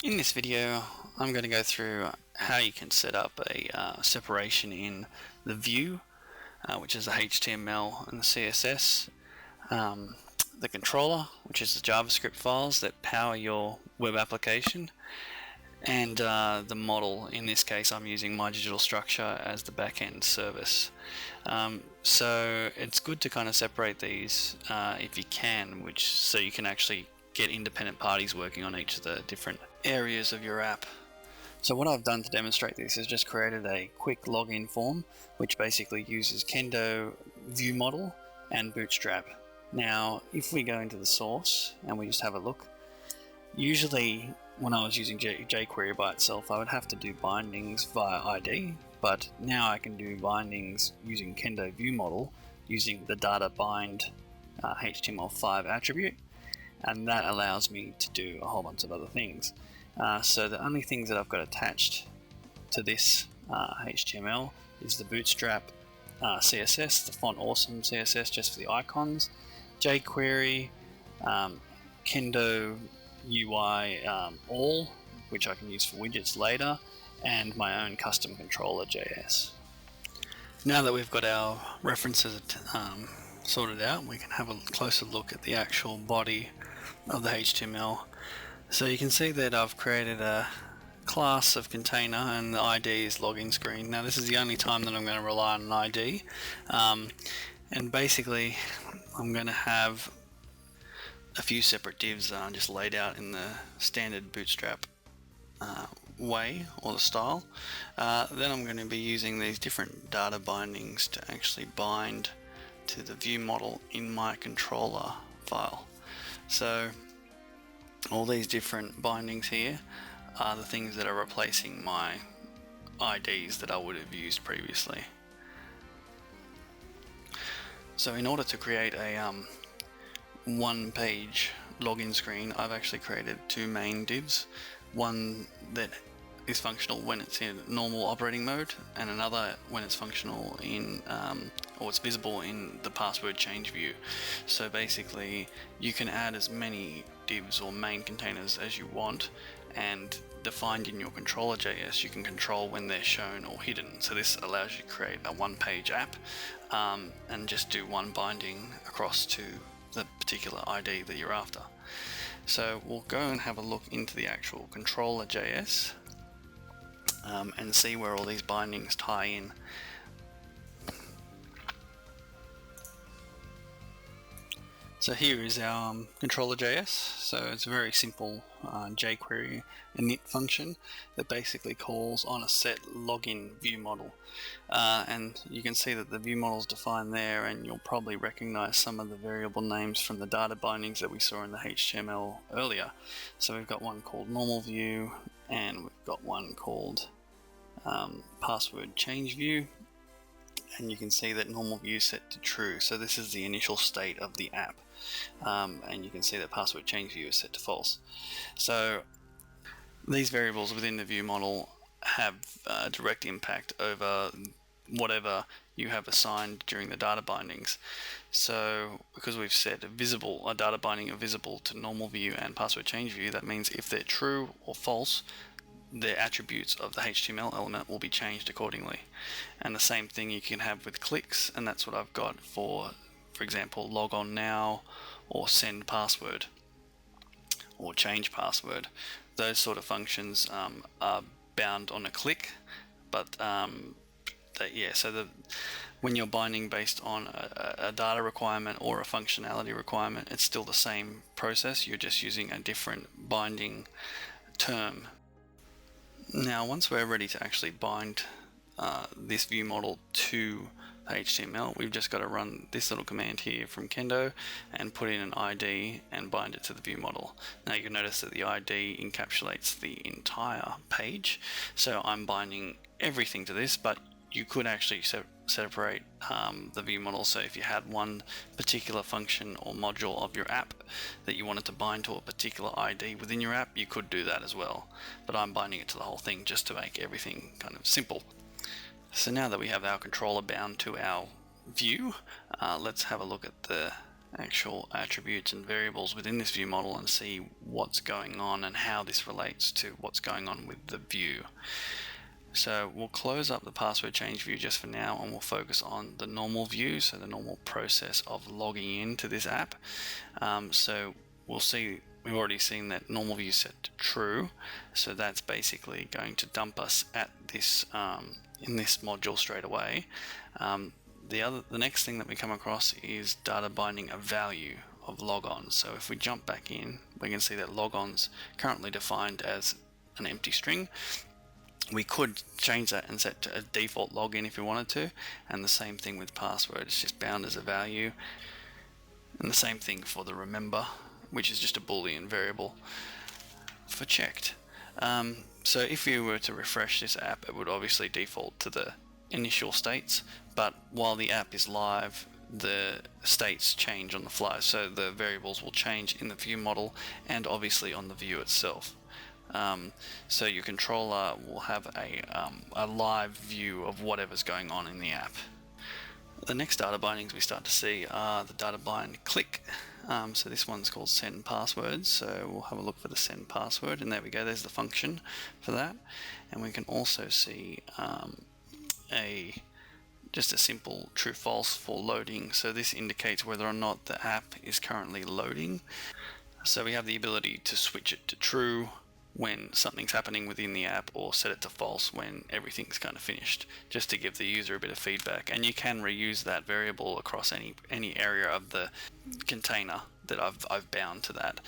In this video, I'm going to go through how you can set up a separation in the view, which is the HTML and the CSS, the controller, which is the JavaScript files that power your web application, and the model. In this case, I'm using Mydigitalstructure as the backend service. So it's good to kind of separate these if you can, so you can actually get independent parties working on each of the different areas of your app. So what I've done to demonstrate this is just created a quick login form, which basically uses Kendo view model and Bootstrap. Now, if we go into the source and we just have a look, usually when I was using jQuery by itself, I would have to do bindings via ID, but now I can do bindings using Kendo view model using the data bind HTML5 attribute, and that allows me to do a whole bunch of other things. So the only things that I've got attached to this HTML is the Bootstrap CSS, the font awesome CSS just for the icons, jQuery, Kendo UI all, which I can use for widgets later, and my own custom controller JS. Now that we've got our references sorted out, we can have a closer look at the actual body of the HTML. So you can see that I've created a class of container and the ID is login screen. Now this is the only time that I'm going to rely on an ID, and basically I'm going to have a few separate divs just laid out in the standard Bootstrap way or the style. Then I'm going to be using these different data bindings to actually bind to the view model in my controller file. So all these different bindings here are the things that are replacing my IDs that I would have used previously. So in order to create a one-page login screen, I've actually created two main divs. One that is functional when it's in normal operating mode, and another when it's functional in or it's visible in the password change view. So basically you can add as many divs or main containers as you want, and defined in your controller.js you can control when they're shown or hidden. So this allows you to create a one-page app and just do one binding across to the particular ID that you're after. So we'll go and have a look into the actual controller.js and see where all these bindings tie in. So here is our controller.js. So it's a very simple jQuery init function that basically calls on a set login view model. And you can see that the view model is defined there, and you'll probably recognize some of the variable names from the data bindings that we saw in the HTML earlier. So we've got one called normal view, and we've got one called password change view. And you can see that normal view set to true, so this is the initial state of the app, and you can see that password change view is set to false. So these variables within the view model have a direct impact over whatever you have assigned during the data bindings. So because we've set a data binding of visible to normal view and password change view, that means if they're true or false, the attributes of the HTML element will be changed accordingly. And the same thing you can have with clicks, and that's what I've got for example, log on now or send password or change password. Those sort of functions are bound on a click, but when you're binding based on a data requirement or a functionality requirement, it's still the same process, you're just using a different binding term. Now once we're ready to actually bind this view model to HTML, we've just got to run this little command here from Kendo and put in an ID and bind it to the view model. Now you can notice that the ID encapsulates the entire page, so I'm binding everything to this, but you could actually separate the view model. So if you had one particular function or module of your app that you wanted to bind to a particular ID within your app, you could do that as well, but I'm binding it to the whole thing just to make everything kind of simple. So now that we have our controller bound to our view, let's have a look at the actual attributes and variables within this view model and see what's going on and how this relates to what's going on with the view. So we'll close up the password change view just for now, and we'll focus on the normal view, so the normal process of logging into this app. So we'll see, we've already seen that normal view set to true, so that's basically going to dump us at this in this module straight away. The next thing that we come across is data binding a value of logon. So if we jump back in, we can see that logon's currently defined as an empty string. We could change that and set to a default login if we wanted to, and the same thing with password, it's just bound as a value, and the same thing for the remember, which is just a boolean variable for checked. So if you were to refresh this app, it would obviously default to the initial states, but while the app is live, the states change on the fly, so the variables will change in the view model and obviously on the view itself. So your controller will have a live view of whatever's going on in the app. The next data bindings we start to see are the data bind click. So this one's called send passwords, so we'll have a look for the send password, and there we go, there's the function for that. And we can also see just a simple true false for loading, so this indicates whether or not the app is currently loading. So we have the ability to switch it to true when something's happening within the app, or set it to false when everything's kind of finished, just to give the user a bit of feedback. And you can reuse that variable across any area of the container that I've bound to that.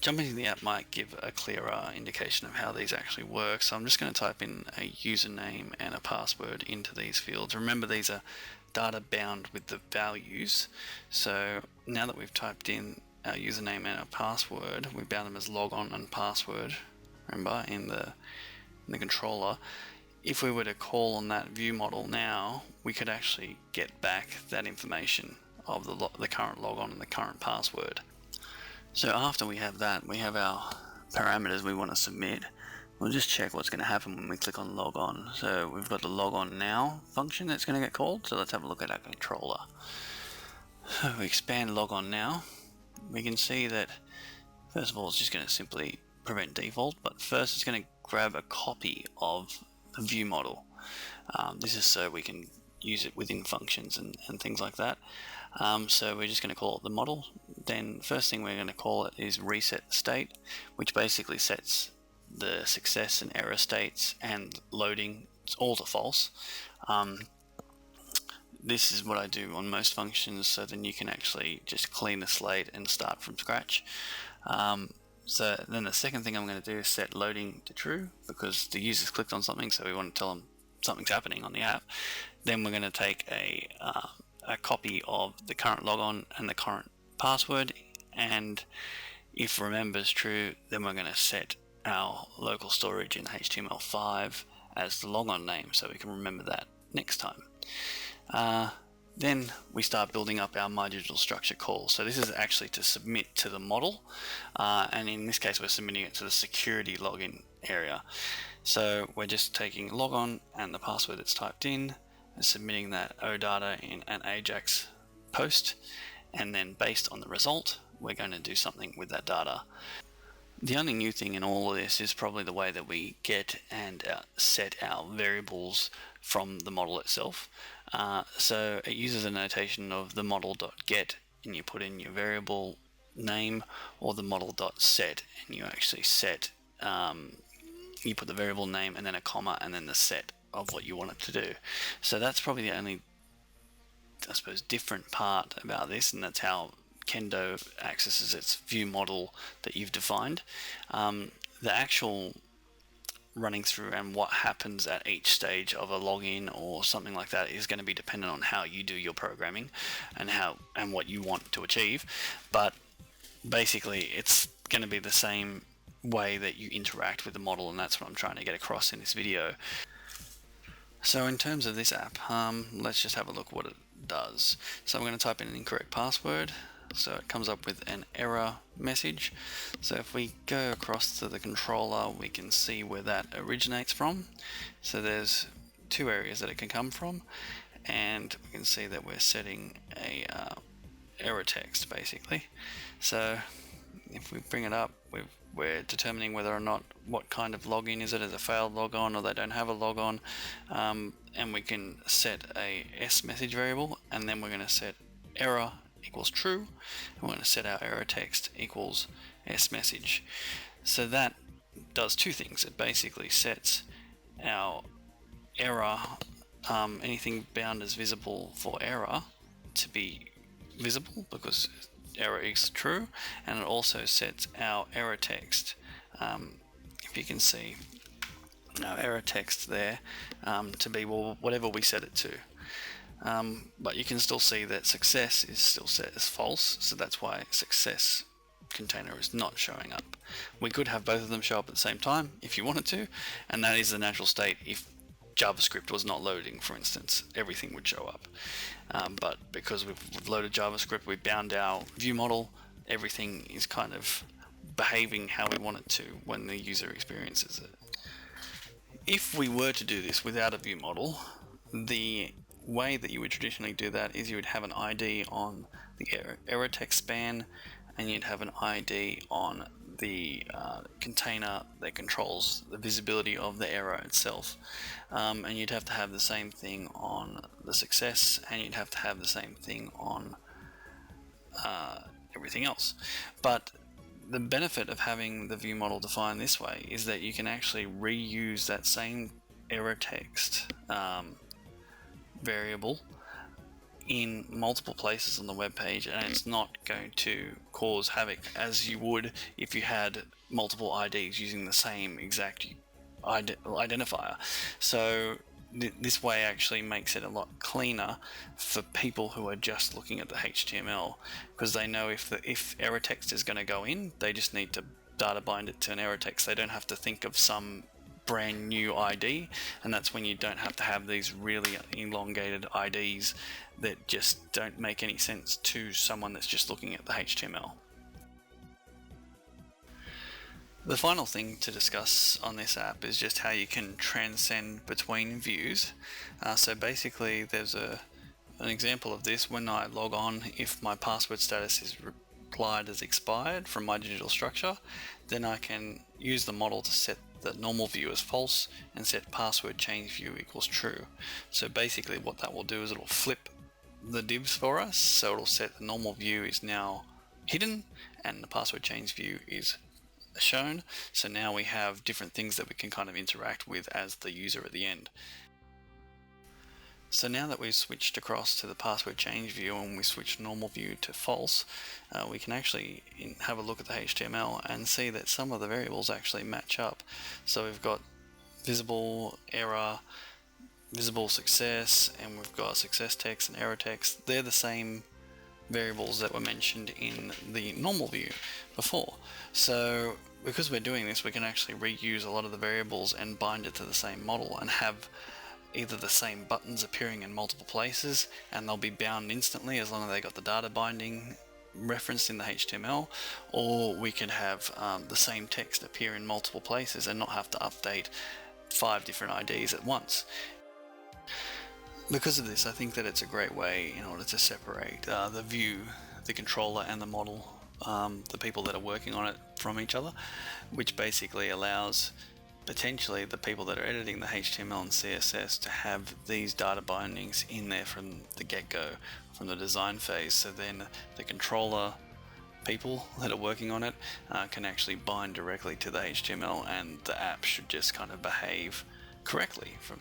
Jumping into the app might give a clearer indication of how these actually work, so I'm just going to type in a username and a password into these fields. Remember, these are data bound with the values, so now that we've typed in our username and our password, we bound them as logon and password, remember, in the controller. If we were to call on that view model now, we could actually get back that information of the current logon and the current password. So after we have that, we have our parameters we want to submit. We'll just check what's going to happen when we click on log on. So we've got the log on now function that's going to get called, so let's have a look at our controller. So we expand log on now. We can see that first of all it's just going to simply prevent default, but first it's going to grab a copy of the view model. This is so we can use it within functions and things like that. So we're just going to call it the model. Then first thing we're going to call it is reset state, which basically sets the success and error states and loading all to false. This is what I do on most functions, so then you can actually just clean the slate and start from scratch. So then the second thing I'm going to do is set loading to true, because the user's clicked on something, so we want to tell them something's happening on the app. Then we're going to take a copy of the current logon and the current password, and if remember is true, then we're going to set our local storage in HTML5 as the logon name, so we can remember that next time. Then we start building up our Mydigitalstructure call. So this is actually to submit to the model, and in this case we're submitting it to the security login area. So we're just taking logon and the password that's typed in and submitting that OData in an AJAX post, and then based on the result we're going to do something with that data. The only new thing in all of this is probably the way that we get and set our variables from the model itself. So it uses a notation of the model.get, and you put in your variable name, or the model.set, and you actually set, you put the variable name and then a comma and then the set of what you want it to do. So that's probably the only, I suppose, different part about this, and that's how Kendo accesses its view model that you've defined. The actual running through and what happens at each stage of a login or something like that is going to be dependent on how you do your programming and what you want to achieve, but basically it's going to be the same way that you interact with the model, and that's what I'm trying to get across in this video. So in terms of this app, let's just have a look what it does. So I'm going to type in an incorrect password, so it comes up with an error message. So if we go across to the controller, we can see where that originates from. So there's two areas that it can come from, and we can see that we're setting a error text basically. So if we bring it up, we're determining whether or not what kind of login is it, as a failed logon or they don't have a logon, and we can set a S message variable, and then we're going to set error equals true, and we're going to set our error text equals S message. So that does two things. It basically sets our error, anything bound as visible for error, to be visible because error is true, and it also sets our error text, if you can see our error text there, to be whatever we set it to. But you can still see that success is still set as false, so that's why success container is not showing up. We could have both of them show up at the same time if you wanted to, and that is the natural state. If JavaScript was not loading, for instance, everything would show up. But because we've loaded JavaScript, we bound our view model, everything is kind of behaving how we want it to when the user experiences it. If we were to do this without a view model, the way that you would traditionally do that is you would have an ID on the error text span, and you'd have an ID on the container that controls the visibility of the error itself, and you'd have to have the same thing on the success, and you'd have to have the same thing on everything else. But the benefit of having the view model defined this way is that you can actually reuse that same error text variable in multiple places on the web page, and it's not going to cause havoc as you would if you had multiple IDs using the same exact identifier. So this way actually makes it a lot cleaner for people who are just looking at the HTML, because they know if error text is going to go in, they just need to data bind it to an error text. They don't have to think of some brand new ID, and that's when you don't have to have these really elongated IDs that just don't make any sense to someone that's just looking at the HTML. The final thing to discuss on this app is just how you can transcend between views. So basically there's an example of this. When I log on, if my password status is replied as expired from Mydigitalstructure, then I can use the model to set the normal view as false and set password change view equals true. So basically what that will do is it will flip the divs for us. So it'll set the normal view is now hidden and the password change view is shown. So now we have different things that we can kind of interact with as the user at the end. So now that we've switched across to the password change view and we switched normal view to false, we can actually have a look at the HTML and see that some of the variables actually match up. So we've got visible error, visible success, and we've got success text and error text. They're the same variables that were mentioned in the normal view before. So because we're doing this, we can actually reuse a lot of the variables and bind it to the same model and have either the same buttons appearing in multiple places, and they'll be bound instantly as long as they got the data binding referenced in the HTML, or we can have the same text appear in multiple places and not have to update 5 different IDs at once. Because of this, I think that it's a great way in order to separate the view, the controller, and the model, the people that are working on it, from each other, which basically allows potentially the people that are editing the HTML and CSS to have these data bindings in there from the get-go, from the design phase. So then the controller people that are working on it can actually bind directly to the HTML, and the app should just kind of behave correctly from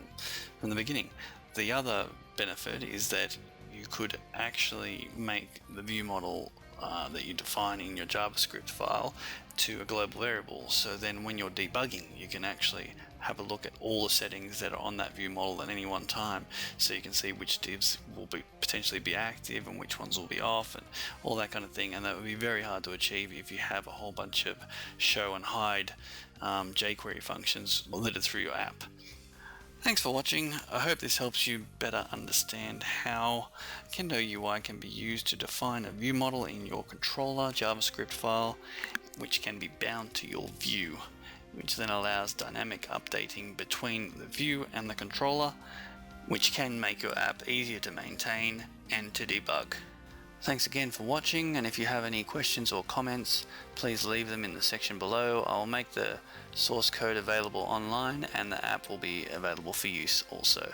the beginning. The other benefit is that you could actually make the view model that you define in your JavaScript file to a global variable. So then when you're debugging, you can actually have a look at all the settings that are on that view model at any one time, so you can see which divs will potentially be active and which ones will be off and all that kind of thing. And that would be very hard to achieve if you have a whole bunch of show and hide jQuery functions littered through your app. Thanks for watching. I hope this helps you better understand how Kendo UI can be used to define a view model in your controller JavaScript file, which can be bound to your view, which then allows dynamic updating between the view and the controller, which can make your app easier to maintain and to debug. Thanks again for watching, and if you have any questions or comments, please leave them in the section below. I'll make the source code available online and the app will be available for use also.